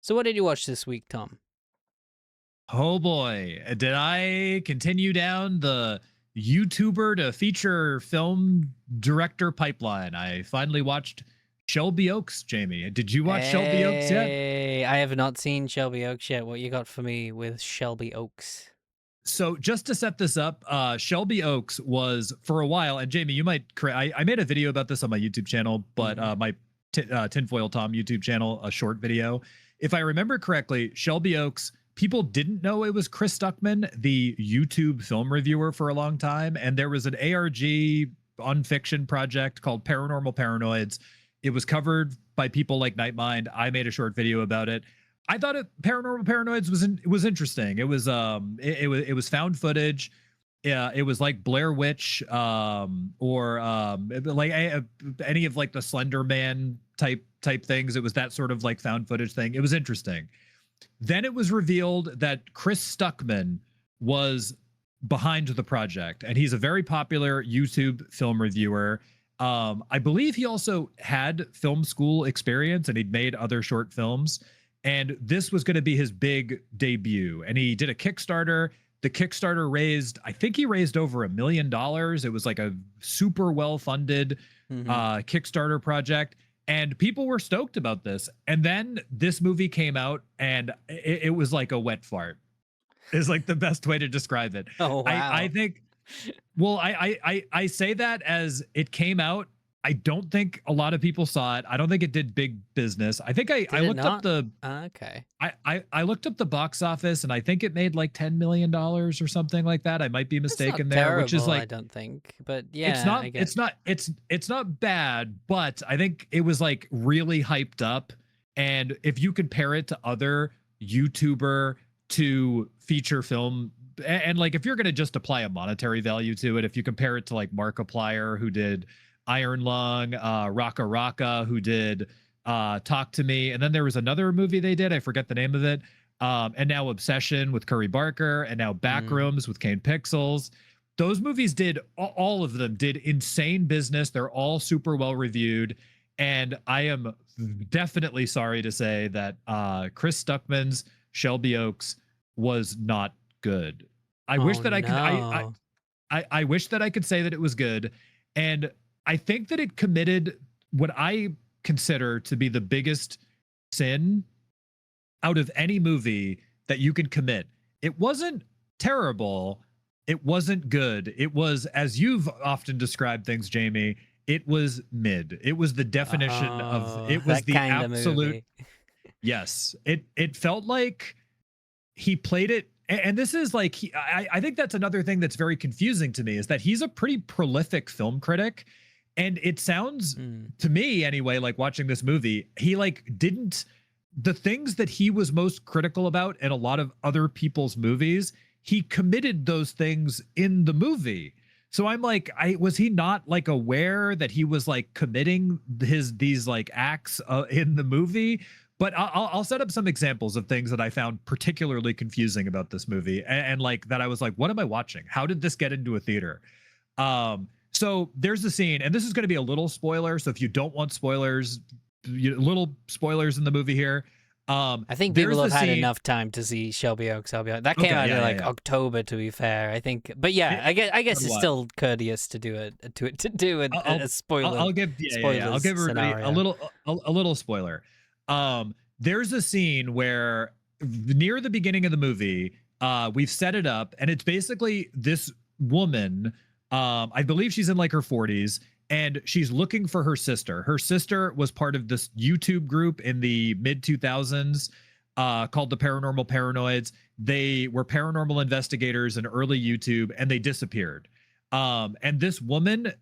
So what did you watch this week, Tom? Oh boy, did I continue down the YouTuber to feature film director pipeline? I finally watched Shelby Oaks, Jamie. Did you watch Shelby Oaks yet? Hey, I have not seen Shelby Oaks yet. What you got for me with Shelby Oaks? So just to set this up, Shelby Oaks was for a while, and Jamie, you might correct. I made a video about this on my YouTube channel, but my Tinfoil Tom YouTube channel, a short video. If I remember correctly, Shelby Oaks, people didn't know it was Chris Stuckmann, the YouTube film reviewer, for a long time, and there was an ARG unfiction project called Paranormal Paranoids. It was covered by people like Nightmind. I made a short video about it. I thought Paranormal Paranoids was interesting. It was found footage. Yeah, it was like Blair Witch, or like any of like the Slender Man type things. It was that sort of like found footage thing. It was interesting. Then it was revealed that Chris Stuckmann was behind the project, and he's a very popular YouTube film reviewer. I believe he also had film school experience, and he'd made other short films. And this was going to be his big debut. And he did a Kickstarter. The Kickstarter raised, I think he raised over $1 million. It was like a super well-funded Kickstarter project. And people were stoked about this. And then this movie came out, and it was like a wet fart. Is like the best way to describe it. Oh, wow. I think, well, I say that as it came out. I don't think a lot of people saw it. I don't think it did big business. I think I looked up the okay. I looked up the box office, and I think it made like $10 million or something like that. I might be mistaken there, terrible, which is like, I don't think, but yeah, it's not bad, but I think it was like really hyped up. And if you compare it to other YouTuber to feature film, and like if you're going to just apply a monetary value to it, if you compare it to like Markiplier, who did Iron Lung, Raka Raka, who did Talk to Me, and then there was another movie they did, I forget the name of it, and now Obsession with Curry Barker, and now Backrooms with Kane Pixels. Those movies did, all of them did insane business. They're all super well reviewed, and I am definitely sorry to say that Chris Stuckmann's Shelby Oaks was not good. I wish that I could. I wish that I could say that it was good, and I think that it committed what I consider to be the biggest sin out of any movie that you could commit. It wasn't terrible. It wasn't good. It was, as you've often described things, Jamie, it was mid. It was the definition of, it was the absolute. Yes. It felt like he played it. And this is like, I think that's another thing that's very confusing to me, is that he's a pretty prolific film critic. And it sounds to me anyway, like watching this movie, he like didn't, the things that he was most critical about in a lot of other people's movies, he committed those things in the movie. So I'm like, was he not like aware that he was like committing these like acts in the movie? But I'll set up some examples of things that I found particularly confusing about this movie, and like that I was like, what am I watching? How did this get into a theater? So there's the scene, and this is going to be a little spoiler. So if you don't want spoilers, little spoilers in the movie here. I think people have had enough time to see Shelby Oaks. I'll be like, that came out in like October, to be fair. I think, but yeah, I guess it's still courteous to do a spoiler. I'll give everybody a little spoiler. There's a scene where near the beginning of the movie, we've set it up, and it's basically this woman. I believe she's in like her 40s, and she's looking for her sister. Her sister was part of this YouTube group in the mid 2000s called the Paranormal Paranoids. They were paranormal investigators in early YouTube, and they disappeared. And this woman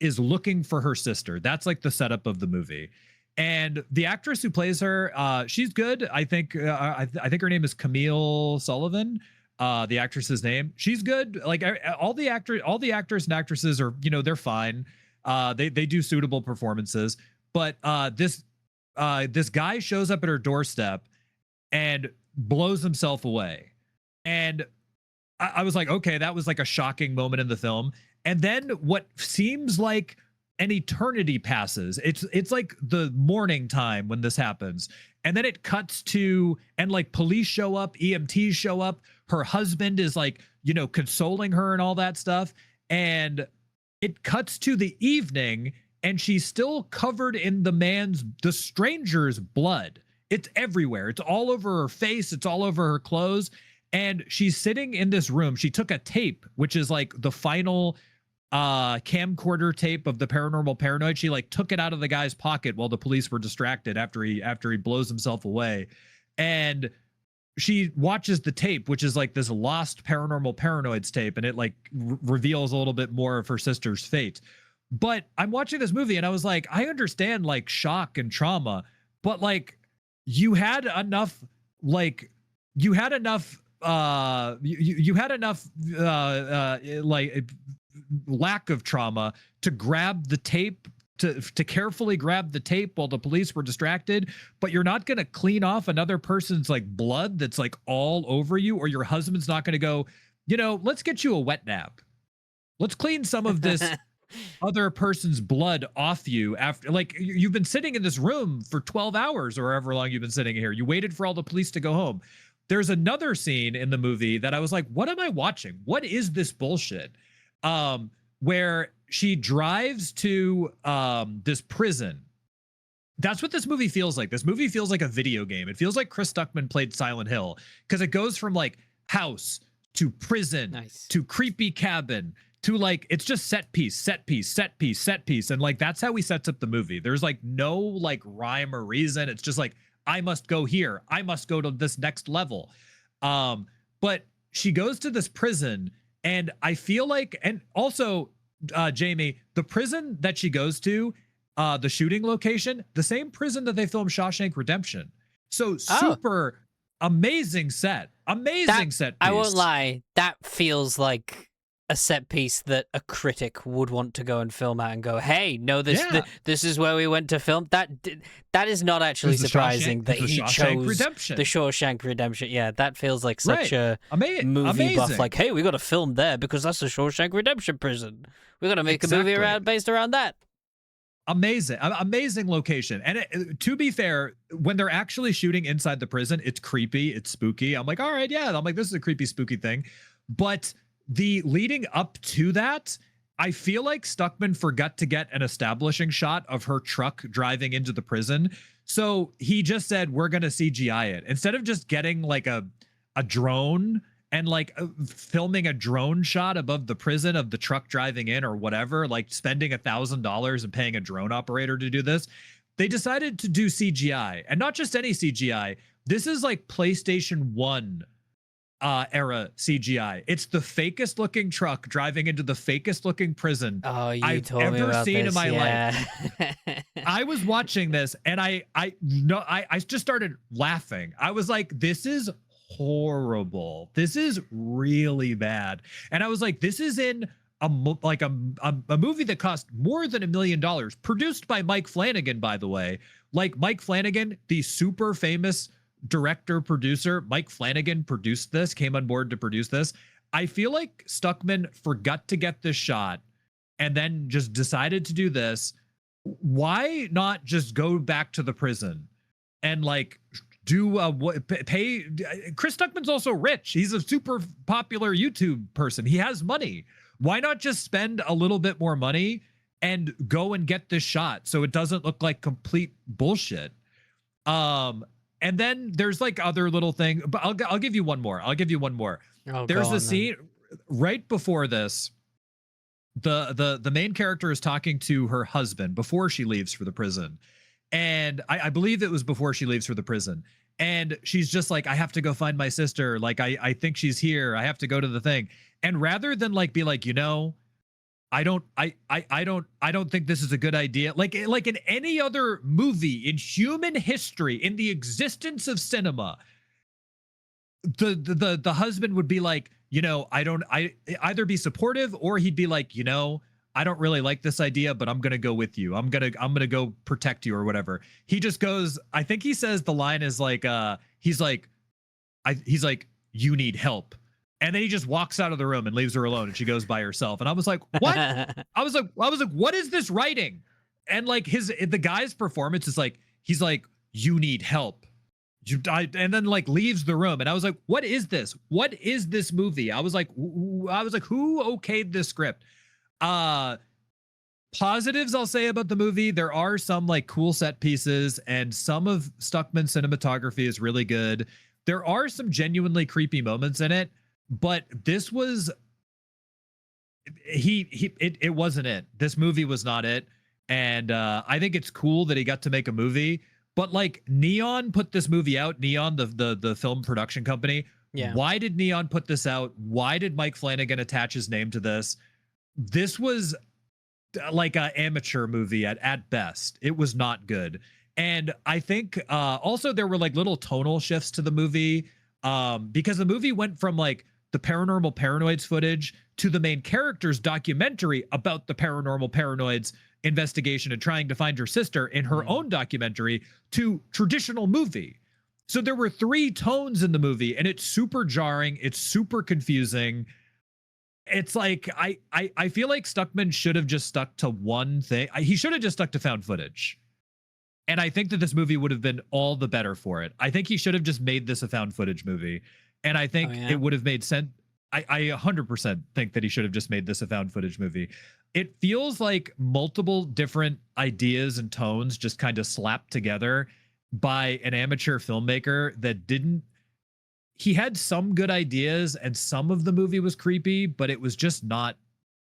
is looking for her sister. That's like the setup of the movie. And the actress who plays her, she's good. I think I think her name is Camille Sullivan. The actress's name. She's good. Like all the actors and actresses are, they're fine. They do suitable performances. But this guy shows up at her doorstep and blows himself away. And I was like, okay, that was like a shocking moment in the film. And then what seems like an eternity passes. It's like the morning time when this happens. And then it cuts to, and like police show up, EMTs show up. Her husband is like, you know, consoling her and all that stuff. And it cuts to the evening and she's still covered in the stranger's blood. It's everywhere. It's all over her face. It's all over her clothes. And she's sitting in this room. She took a tape, which is like the final camcorder tape of the Paranormal Paranoid. She like took it out of the guy's pocket while the police were distracted after he blows himself away. And she watches the tape, which is like this lost Paranormal Paranoids tape, and it like reveals a little bit more of her sister's fate. But I'm watching this movie and I was like, I understand like shock and trauma, but like you had enough like lack of trauma to grab the tape, to carefully grab the tape while the police were distracted, but you're not going to clean off another person's like blood that's like all over you, or your husband's not going to go, you know, let's get you a wet nap. Let's clean some of this other person's blood off you after, like, you've been sitting in this room for 12 hours or however long you've been sitting here. You waited for all the police to go home. There's another scene in the movie that I was like, what am I watching? What is this bullshit? Where she drives to this prison. That's what this movie feels like. This movie feels like a video game. It feels like Chris Stuckmann played Silent Hill, because it goes from like house to prison to creepy cabin to like, it's just set piece. And like, that's how he sets up the movie. There's like no like rhyme or reason. It's just like, I must go here. I must go to this next level. But she goes to this prison, and I feel like, and also, Jamie, the prison that she goes to, the shooting location, the same prison that they filmed Shawshank Redemption. So super amazing set. Set piece. I won't lie, that feels like a set piece that a critic would want to go and film at and go, hey, no, this is where we went to film. That is not actually surprising that he chose Redemption. The Shawshank Redemption. Yeah, that feels like such a movie buff. Like, hey, we got to film there because that's the Shawshank Redemption prison. We got to make a movie based around that. Amazing location. And to be fair, when they're actually shooting inside the prison, it's creepy, it's spooky. I'm like, all right, yeah. I'm like, this is a creepy, spooky thing. But the leading up to that, I feel like Stuckmann forgot to get an establishing shot of her truck driving into the prison. So he just said, we're going to CGI it. Instead of just getting like a drone and like filming a drone shot above the prison of the truck driving in or whatever, like spending $1,000 and paying a drone operator to do this, they decided to do CGI. And not just any CGI. This is like PlayStation 1 era CGI. It's the fakest looking truck driving into the fakest looking prison I've ever seen in my life. I was watching this and I just started laughing. I was like, this is horrible. This is really bad. And I was like, this is in a movie that cost more than $1 million, produced by Mike Flanagan, by the way. Like Mike Flanagan, the super famous director, producer, Mike Flanagan produced this, came on board to produce this. I feel like Stuckmann forgot to get this shot and then just decided to do this. Why not just go back to the prison and like do pay? Chris Stuckmann's also rich. He's a super popular YouTube person. He has money. Why not just spend a little bit more money and go and get this shot so it doesn't look like complete bullshit? And then there's like other little thing, but I'll give you one more. There's a scene right before this. The main character is talking to her husband before she leaves for the prison. And I believe it was before she leaves for the prison. And she's just like, I have to go find my sister. Like, I think she's here. I have to go to the thing. And rather than like, be like, you know, I don't think this is a good idea. Like in any other movie in human history, in the existence of cinema, the husband would be like, you know, I either be supportive or he'd be like, you know, I don't really like this idea, but I'm going to go with you. I'm going to go protect you or whatever. He just goes, I think he says the line is like, he's like, you need help. And then he just walks out of the room and leaves her alone, and she goes by herself. And I was like, what? I was like, what is this writing? And like the guy's performance is like, he's like, you need help. and then like leaves the room, and I was like, what is this? What is this movie? I was like, who okayed this script? Positives I'll say about the movie, there are some like cool set pieces, and some of Stuckmann's cinematography is really good. There are some genuinely creepy moments in it, but this was it wasn't it. This movie was not it. And I think it's cool that he got to make a movie, but like Neon put this movie out, Neon, the film production company. Yeah. Why did Neon put this out? Why did Mike Flanagan attach his name to this? This was like an amateur movie at best. It was not good. And I think also there were like little tonal shifts to the movie, because the movie went from like the paranormal paranoids footage to the main character's documentary about the paranormal paranoids investigation and trying to find her sister in her own documentary to traditional movie. So there were 3 tones in the movie, and it's super jarring. It's super confusing. It's like, I feel like Stuckmann should have just stuck to one thing. He should have just stuck to found footage. And I think that this movie would have been all the better for it. I think he should have just made this a found footage movie. And I think it would have made sense. I 100% think that he should have just made this a found footage movie. It feels like multiple different ideas and tones just kind of slapped together by an amateur filmmaker that didn't. He had some good ideas, and some of the movie was creepy, but it was just not.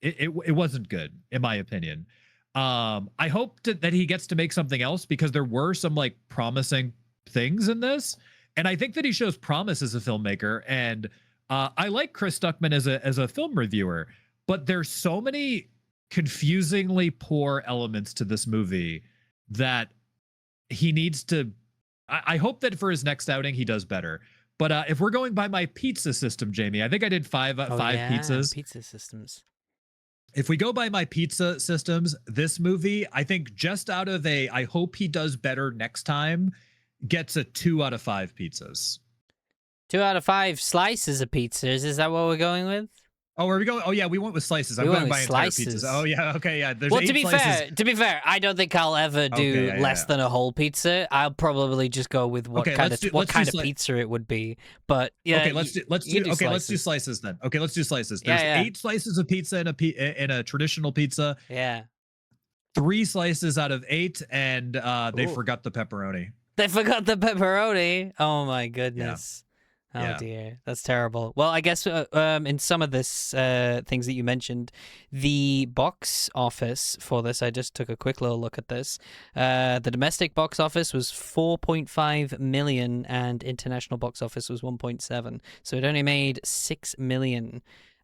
It wasn't good, in my opinion. I hope that he gets to make something else, because there were some like promising things in this, and I think that he shows promise as a filmmaker. And I like Chris Stuckmann as a film reviewer, but there's so many confusingly poor elements to this movie that he needs to. I hope that for his next outing he does better. But if we're going by my pizza system, Jamie, I think I did five pizzas. Pizza systems. If we go by my pizza systems, this movie, I think just out of I hope he does better next time, gets a 2 out of 5 pizzas. 2 out of 5 slices of pizzas. Is that what we're going with? Oh, are we going? Oh, yeah, we went with slices. I'm going by entire pizzas. Oh, yeah, okay, yeah. There's 8 slices. To be fair, I don't think I'll ever do less than a whole pizza. I'll probably just go with what kind of pizza it would be. But yeah, okay, let's do slices then. Okay, let's do slices. There's 8 slices of pizza in a traditional pizza. Yeah. 3 slices out of 8, and they forgot the pepperoni. They forgot the pepperoni. Oh my goodness. Yeah. Oh dear, that's terrible. Well, I guess in some of this things that you mentioned, the box office for this, I just took a quick little look at this. The domestic box office was 4.5 million, and international box office was 1.7. So it only made 6 million.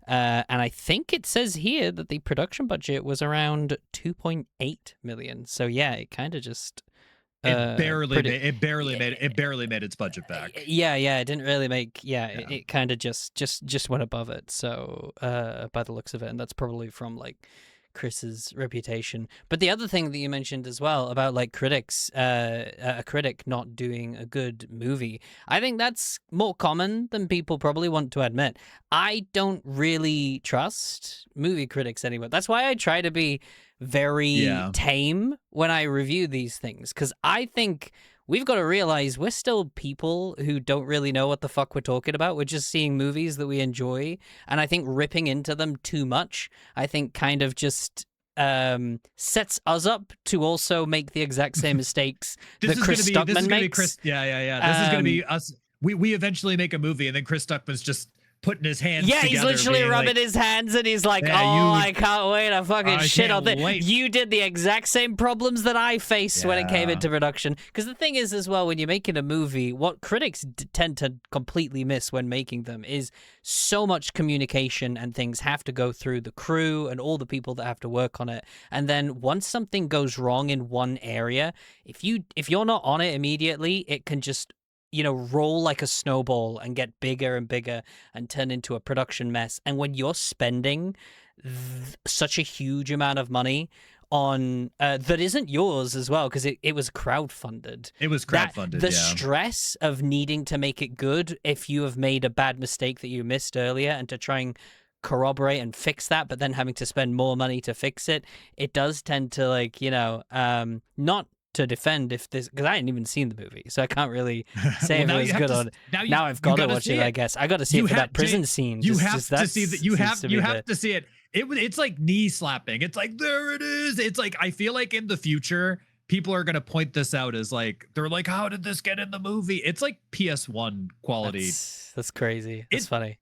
And I think it says here that the production budget was around 2.8 million. So yeah, it kind of just. It barely made its budget back. Yeah, it didn't really make. It kind of just went above it. So by the looks of it, and that's probably from like Chris's reputation. But the other thing that you mentioned as well about like critics, a critic not doing a good movie, I think that's more common than people probably want to admit. I don't really trust movie critics anymore. That's why I try to be very tame when I review these things, because I think we've got to realize we're still people who don't really know what the fuck we're talking about. We're just seeing movies that we enjoy, and I think ripping into them too much, I think kind of just sets us up to also make the exact same mistakes that Chris Stuckmann makes. This is going to be us. We eventually make a movie, and then Chris Stuckmann's just putting his hands together. He's literally rubbing his hands, and he's like, I can't wait to fucking shit on this. You did the exact same problems that I faced when it came into production. Because the thing is, as well, when you're making a movie, what critics tend to completely miss when making them is so much communication, and things have to go through the crew and all the people that have to work on it. And then once something goes wrong in one area, if you're not on it immediately, it can just roll like a snowball and get bigger and bigger and turn into a production mess. And when you're spending such a huge amount of money on that isn't yours as well, because it was crowdfunded. It was crowdfunded. The stress of needing to make it good if you have made a bad mistake that you missed earlier, and to try and corroborate and fix that, but then having to spend more money to fix it, it does tend to not to defend if this, because I hadn't even seen the movie, so I can't really say if now it was good or now I've got to watch it. I guess I got to see it for that prison scene. You have to see that. You have to see it. It's like knee slapping. It's like, there it is. It's like, I feel like in the future people are going to point this out as like, they're like, how did this get in the movie? It's like PS1 quality. That's crazy. It's funny.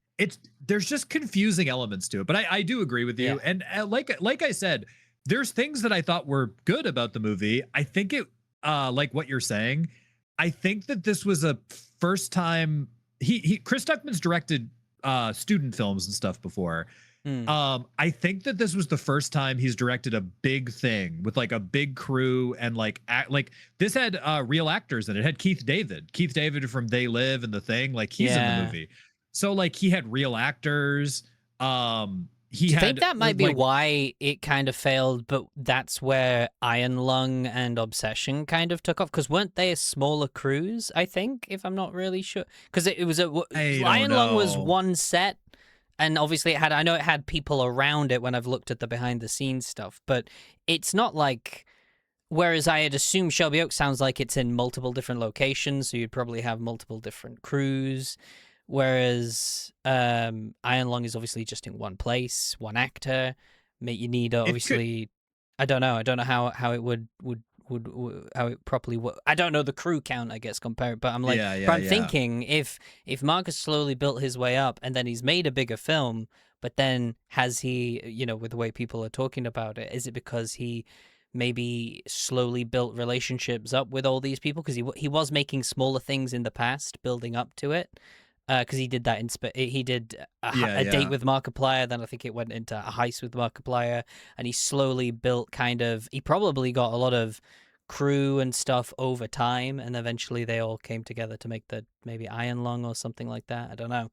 There's just confusing elements to it, but I do agree with you. And like I said, there's things that I thought were good about the movie. I think it, like what you're saying, I think that this was a first time Chris Stuckmann's directed student films and stuff before. I think that this was the first time he's directed a big thing with like a big crew and like this had real actors in it. It had Keith David from They Live and The Thing, like he's in the movie. So like he had real actors. Do you think that might be why it kind of failed, but that's where Iron Lung and Obsession kind of took off? Because weren't they a smaller crews, I think, if I'm not really sure? Because it was Iron Lung was one set, and obviously I know it had people around it when I've looked at the behind the scenes stuff, but it's not like, whereas I had assumed Shelby Oaks sounds like it's in multiple different locations, so you'd probably have multiple different crews. Whereas Iron Lung is obviously just in one place, one actor. You need obviously, I don't know how it would how it properly would. I don't know the crew count, I guess, compared. But I'm like, I'm thinking if Marcus slowly built his way up and then he's made a bigger film, but then has he, with the way people are talking about it, is it because he maybe slowly built relationships up with all these people because he was making smaller things in the past, building up to it. Because he did that he did a date with Markiplier, then I think it went into a heist with Markiplier, and he slowly built he probably got a lot of crew and stuff over time, and eventually they all came together to make maybe Iron Lung or something like that. I don't know.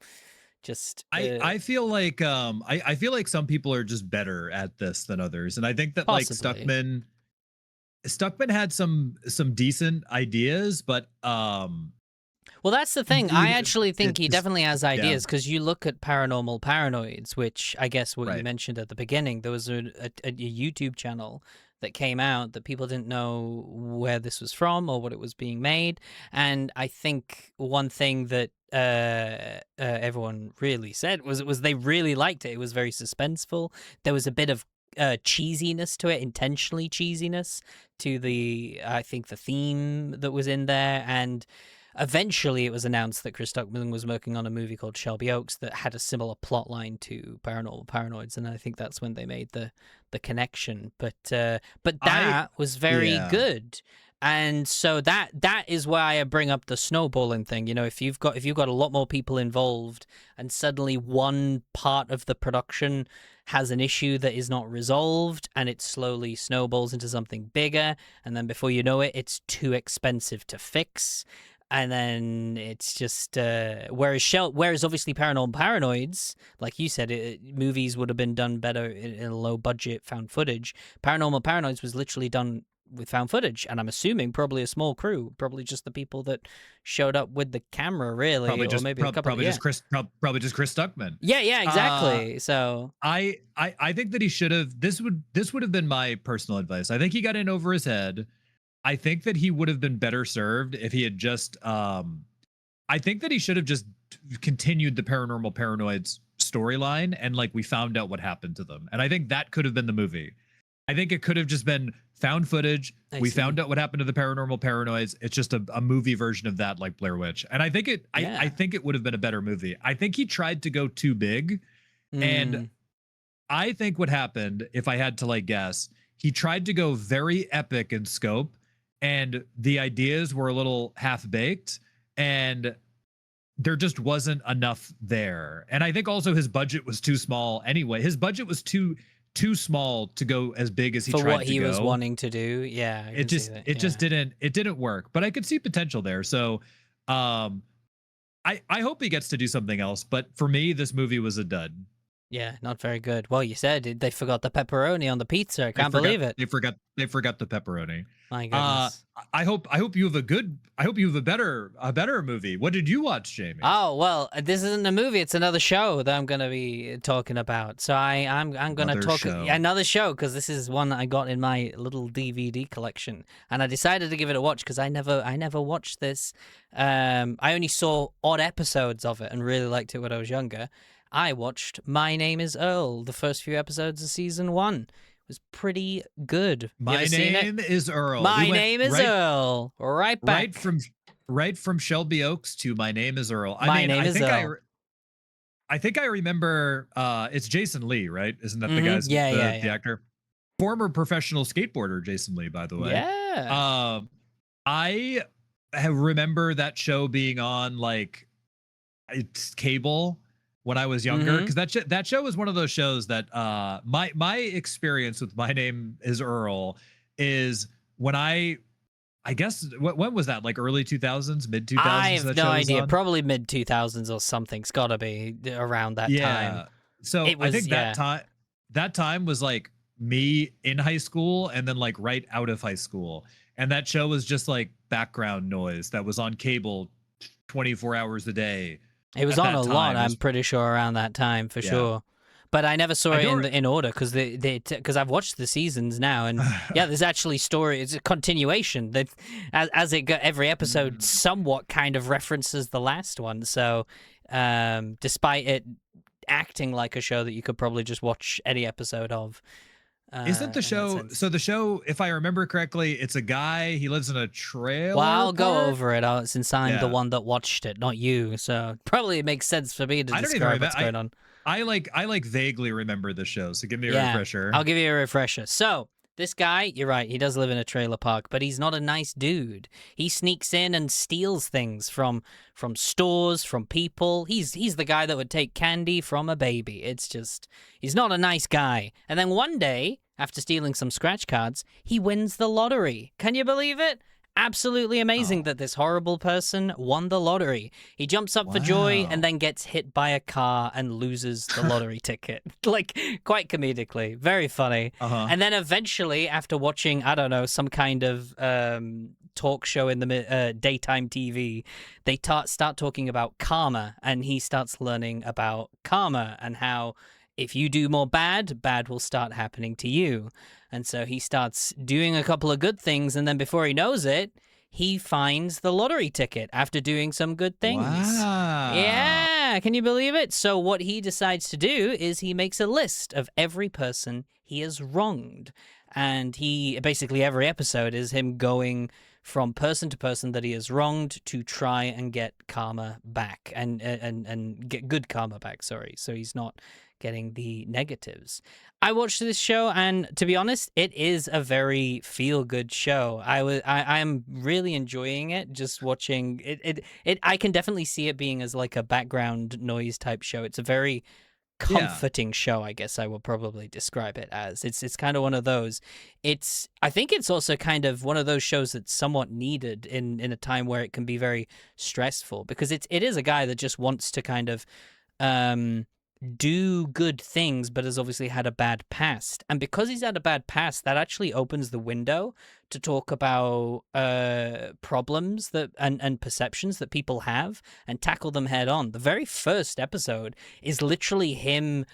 Just I feel like I feel like some people are just better at this than others, and I think that possibly. like Stuckmann had some decent ideas, but well, that's the thing. I actually think he definitely has ideas, because you look at Paranormal Paranoids, which I guess what you mentioned at the beginning. There was a YouTube channel that came out that people didn't know where this was from or what it was being made. And I think one thing that everyone really said was they really liked it. It was very suspenseful. There was a bit of cheesiness to it, intentionally cheesiness to I think the theme that was in there. And eventually it was announced that Chris Stuckmann was working on a movie called Shelby Oaks that had a similar plot line to Paranormal Paranoids, and I think that's when they made the connection. But that was very good. And so that is why I bring up the snowballing thing. If you've got a lot more people involved and suddenly one part of the production has an issue that is not resolved and it slowly snowballs into something bigger, and then before you know it, it's too expensive to fix. And then it's just whereas obviously Paranormal Paranoids, like you said, movies would have been done better in a low budget found footage. Paranormal Paranoids was literally done with found footage, and I'm assuming probably a small crew, probably just the people that showed up with the camera, really, probably just Chris Stuckmann. Yeah, exactly. So I think that he should have. This would have been my personal advice. I think he got in over his head. I think that he would have been better served if he had just I think that he should have just continued the Paranormal Paranoids storyline, and like we found out what happened to them. And I think that could have been the movie. I think it could have just been found footage. We found out what happened to the Paranormal Paranoids. It's just a movie version of that, like Blair Witch. And I think I think it would have been a better movie. I think he tried to go too big. And I think what happened, if I had to like guess, he tried to go very epic in scope, and the ideas were a little half-baked, and there just wasn't enough there. And I think also his budget was too small anyway. His budget was too small to go as big as he tried to go. For what he was wanting to do. Yeah. It just didn't work, but I could see potential there. So I hope he gets to do something else, but for me, this movie was a dud. Yeah, not very good. Well, you said they forgot the pepperoni on the pizza. I can't believe it. They forgot the pepperoni. My Uh goodness. I hope you have a better movie. What did you watch, Jamie? Oh well, this isn't a movie; it's another show that I'm gonna be talking about. So I'm gonna Another talk show. another show because this is one that I got in my little DVD collection, and I decided to give it a watch because I never watched this. I only saw odd episodes of it and really liked it when I was younger. I watched My Name Is Earl, the first few episodes of season 1. It was pretty good. You My ever seen it? name is Earl. My Name Is Earl. Right back. Right from Shelby Oaks to My Name is Earl. My Name is Earl. I think I remember it's Jason Lee, right? Isn't that the guy's the actor? Former professional skateboarder Jason Lee, by the way. Yeah. I remember that show being on like it's cable when I was younger because that show was one of those shows that my experience with My Name is Earl is when I guess when was that, like early 2000s, mid 2000s? I have no idea. Probably mid 2000s or something. It's got to be around that time. So I think that time was like me in high school and then like right out of high school, and that show was just like background noise that was on cable 24 hours a day. It was on a lot, I'm pretty sure, around that time for sure. But I never saw it in order because because I've watched the seasons now, and there's actually story. It's a continuation that as it got every episode somewhat kind of references the last one. So despite it acting like a show that you could probably just watch any episode of. Isn't the show so? The show, if I remember correctly, it's a guy. He lives in a trailer. Well, I'll go over it since I'm the one that watched it, not you. So probably it makes sense for me to describe what's going on. I like vaguely remember the show, so give me a refresher. I'll give you a refresher. So this guy, you're right, he does live in a trailer park, but he's not a nice dude. He sneaks in and steals things from stores, from people. He's the guy that would take candy from a baby. It's just, he's not a nice guy. And then one day, after stealing some scratch cards, he wins the lottery. Can you believe it? Absolutely amazing that this horrible person won the lottery. He jumps up for joy and then gets hit by a car and loses the lottery ticket. Like, quite comedically. Very funny. And then eventually, after watching, I don't know, some kind of talk show in the daytime TV, they start talking about karma, and he starts learning about karma and how if you do more bad will start happening to you. And so he starts doing a couple of good things, and then before he knows it, he finds the lottery ticket after doing some good things. Wow. Yeah, can you believe it? So what he decides to do is he makes a list of every person he has wronged. And he basically, every episode is him going from person to person that he has wronged to try and get karma back and get good karma back, sorry. So he's not getting the negatives. I watched this show, and to be honest, it is a very feel-good show. I'm really enjoying it. Just watching it. I can definitely see it being as like a background noise type show. It's a very comforting show, I guess I will probably describe it as. It's kind of one of those. I think it's also kind of one of those shows that's somewhat needed in a time where it can be very stressful, because it is a guy that just wants to kind of do good things, but has obviously had a bad past. And because he's had a bad past, that actually opens the window to talk about problems that and perceptions that people have and tackle them head on. The very first episode is literally him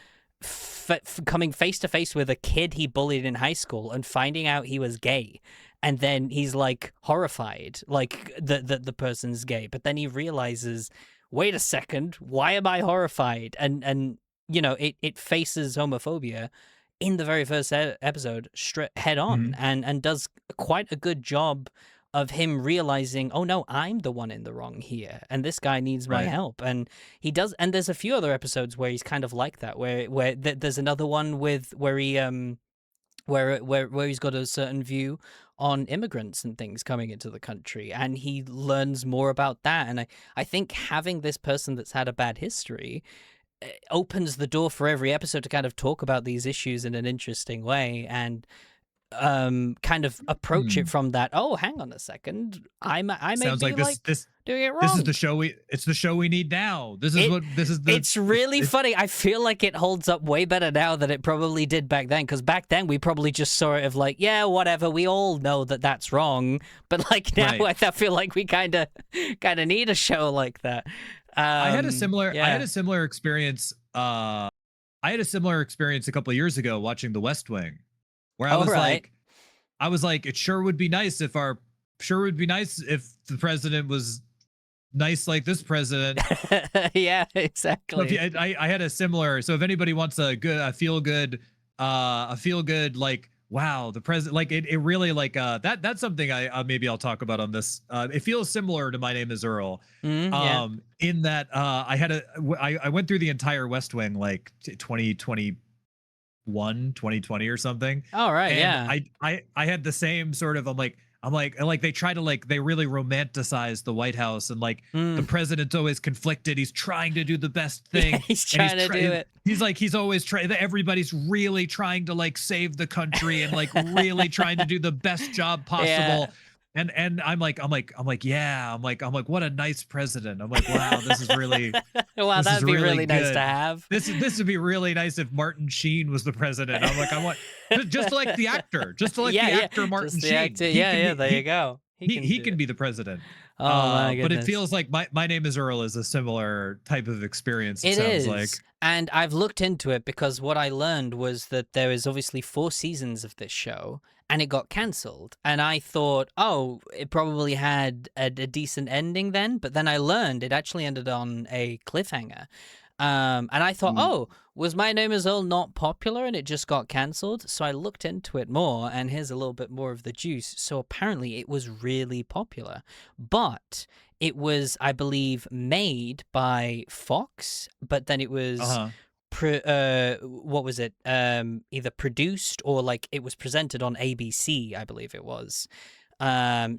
coming face to face with a kid he bullied in high school and finding out he was gay. And then he's like horrified, like the person's gay. But then he realizes, wait a second, why am I horrified? And you know, it faces homophobia in the very first episode head on, and does quite a good job of him realizing, oh no, I'm the one in the wrong here, and this guy needs my help. And he does. And there's a few other episodes where he's kind of like that, where there's another one where he where he's got a certain view on immigrants and things coming into the country, and he learns more about that. And I think having this person that's had a bad history opens the door for every episode to kind of talk about these issues in an interesting way. And kind of approach it from that. Oh, hang on a second, I may sounds be like this doing it wrong. This is the show it's the show we need now. It's really funny. I feel like it holds up way better now than it probably did back then, because back then we probably just saw it of like, yeah, whatever, we all know that that's wrong, but like now I feel like we kind of need a show like that. I had a similar experience a couple of years ago watching The West Wing, where I was like, it sure would be nice if the president was nice like this president. Yeah, exactly. So I had a similar. So if anybody wants a feel good, like, wow, the president, like it really like that's something maybe I'll talk about on this. It feels similar to My Name Is Earl. In that I went through the entire West Wing like 2020 or something. All right. And I had the same sort of, I'm like they try to like, they really romanticize the White House, and like the president's always conflicted. He's trying to do the best thing. Yeah, he's trying to do it. He's always trying. Everybody's really trying to like save the country and like really trying to do the best job possible. Yeah. And I'm like, yeah, what a nice president. I'm like, wow, this is really, wow, that'd be really nice to have. This would be really nice if Martin Sheen was the president. I'm like, I want just like the actor, actor Martin Sheen. There you go. He can be the president. Oh my goodness. But it feels like My Name Is Earl is a similar type of experience. It sounds like. And I've looked into it, because what I learned was that there is obviously 4 seasons of this show, and it got cancelled. And I thought, oh, it probably had a decent ending then. But then I learned it actually ended on a cliffhanger. And I thought, oh, was My Name Is Earl not popular and it just got cancelled? So I looked into it more, and here's a little bit more of the juice. So apparently it was really popular, but it was, I believe, made by Fox, but then it was what was it? Either produced or like it was presented on ABC, I believe it was.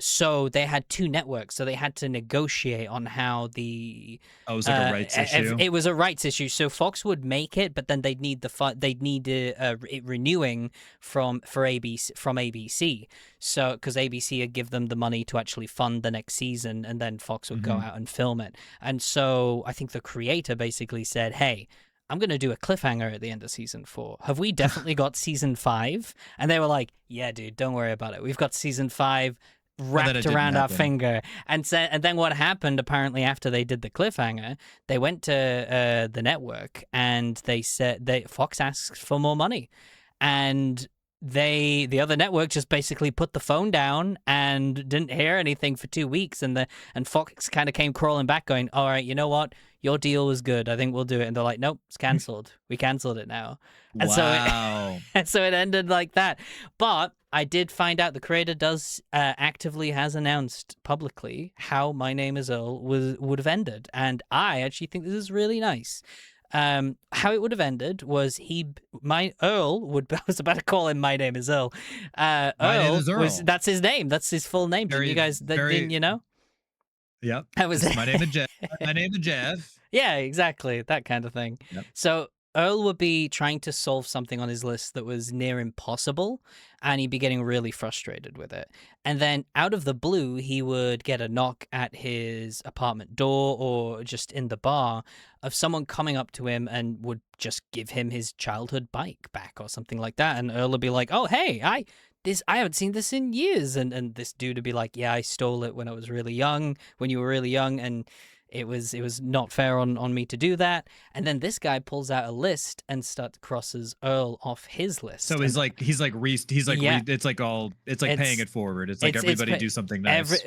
So they had 2 networks, so they had to negotiate on how the it was like a rights issue. It was a rights issue. So Fox would make it, but then they'd need it renewing from ABC. So because ABC would give them the money to actually fund the next season, and then Fox would go out and film it. And so I think the creator basically said, "Hey, I'm going to do a cliffhanger at the end of season 4. Have we definitely got season 5? And they were like, yeah, dude, don't worry about it. We've got season 5 wrapped around our finger. And then what happened, apparently, after they did the cliffhanger, they went to the network, and they said Fox asked for more money. And the other network just basically put the phone down and didn't hear anything for 2 weeks, and Fox kind of came crawling back going, all right, you know what, your deal was good, I think we'll do it. And they're like, nope, it's cancelled. We cancelled it now. And wow. so it ended like that. But I did find out the creator does actively has announced publicly how My Name Is Earl would have ended, and I actually think this is really nice. How it would have ended was Earl would, I was about to call him My Name Is Earl. My Name Is Earl. That's his name. That's his full name. Didn't you know? Yep. That was My name is Jeff. My name is Jeff. Yeah, exactly. That kind of thing. Yep. So Earl would be trying to solve something on his list that was near impossible, and he'd be getting really frustrated with it. And then out of the blue, he would get a knock at his apartment door or just in the bar of someone coming up to him and would just give him his childhood bike back or something like that. And Earl would be like, oh, hey, I haven't seen this in years. And this dude would be like, yeah, I stole it when you were really young, and it was not fair on me to do that. And then this guy pulls out a list and crosses Earl off his list. So it's like paying it forward. It's like everybody do something nice.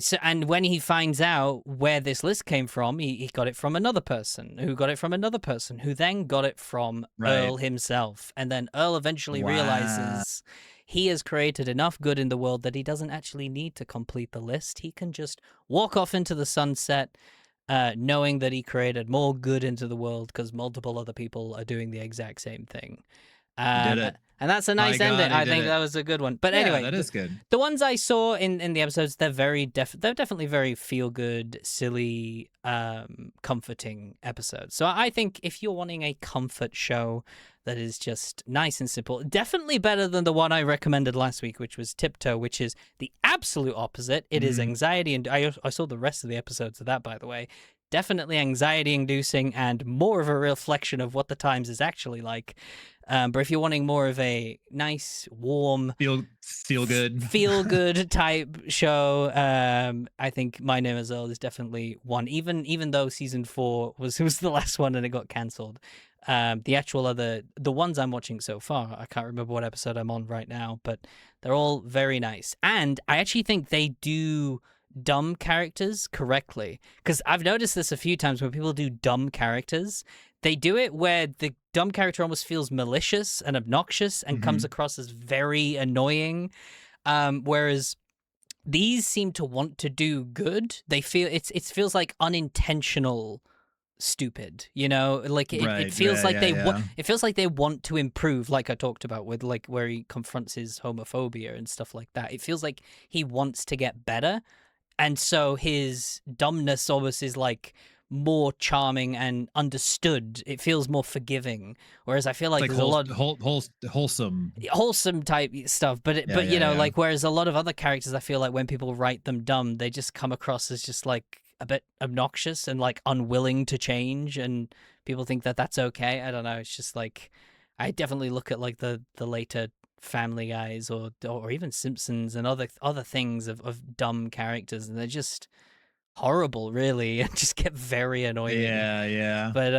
So, and when he finds out where this list came from, he got it from another person who got it from another person who then got it from Earl himself. And then Earl eventually realizes he has created enough good in the world that he doesn't actually need to complete the list. He can just walk off into the sunset, knowing that he created more good into the world because multiple other people are doing the exact same thing. He did it. And that's a nice ending. I think that was a good one. But anyway, that is good. The ones I saw in the episodes, they're they're definitely very feel good, silly, comforting episodes. So I think if you're wanting a comfort show that is just nice and simple, definitely better than the one I recommended last week, which was Tiptoe, which is the absolute opposite. It is anxiety, and I saw the rest of the episodes of that, by the way. Definitely anxiety-inducing and more of a reflection of what the Times is actually like. But if you're wanting more of a nice, warm, feel good type show, I think My Name is Earl is definitely one. Even though season 4 was the last one and it got cancelled, the ones I'm watching so far, I can't remember what episode I'm on right now, but they're all very nice. And I actually think they do dumb characters correctly, because I've noticed this a few times when people do dumb characters. They do it where the dumb character almost feels malicious and obnoxious and comes across as very annoying, whereas these seem to want to do good. They feel it feels like unintentional stupid, like it feels like it feels like they want to improve, like I talked about with like where he confronts his homophobia and stuff like that. It feels like he wants to get better, and so his dumbness almost is like more charming and understood. It feels more forgiving, whereas I feel like there's a lot wholesome type stuff, but like whereas a lot of other characters, I feel like when people write them dumb, they just come across as just like a bit obnoxious and like unwilling to change, and people think that that's okay. I don't know, it's just like I definitely look at like the later Family Guys or even Simpsons and other things of dumb characters, and they're just horrible, really, and just get very annoying. But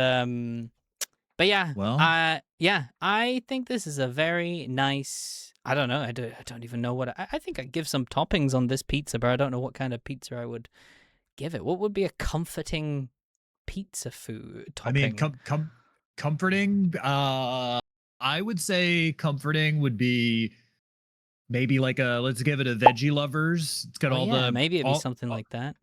yeah, well, I think this is a very nice. I don't know. I don't even know what I think. I'd give some toppings on this pizza, but I don't know what kind of pizza I would give it. What would be a comforting pizza food topping? I mean, comforting. I would say comforting would be maybe like let's give it a Veggie Lovers. It's got maybe it'd be something like that.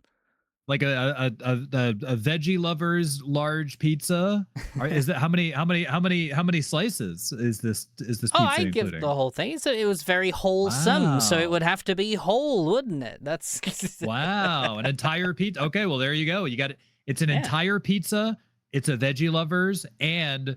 Like a Veggie Lovers large pizza. Is that how many slices is this pizza? Oh, I'd give the whole thing. So it was very wholesome. Wow. So it would have to be whole, wouldn't it? That's wow, an entire pizza. Okay, well there you go. You got it. It's an entire pizza. It's a Veggie Lovers, and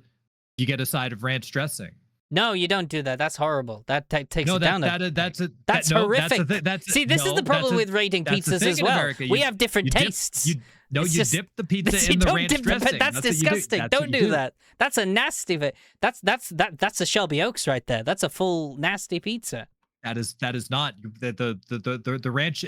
you get a side of ranch dressing. No, you don't do that. That's horrible. That takes it down. That's horrific. See, this is the problem with rating pizzas as well. We have different tastes. You dip the pizza in the ranch dressing. That's disgusting. Don't do that. That's a nasty. That's a Shelby Oaks right there. That's a full nasty pizza. That is not the ranch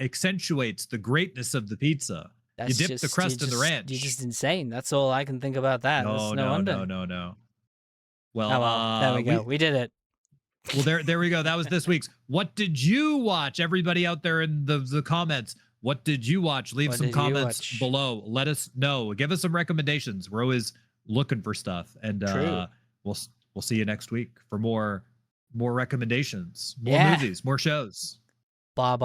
accentuates the greatness of the pizza. You dip the crust in the ranch. You're just insane. That's all I can think about that. No wonder. No. Well, there we go. We did it. Well, there we go. That was this week's. What did you watch? Everybody out there in the comments, what did you watch? Leave some comments below. Let us know. Give us some recommendations. We're always looking for stuff, and we'll see you next week for more recommendations, more movies, more shows. Bye.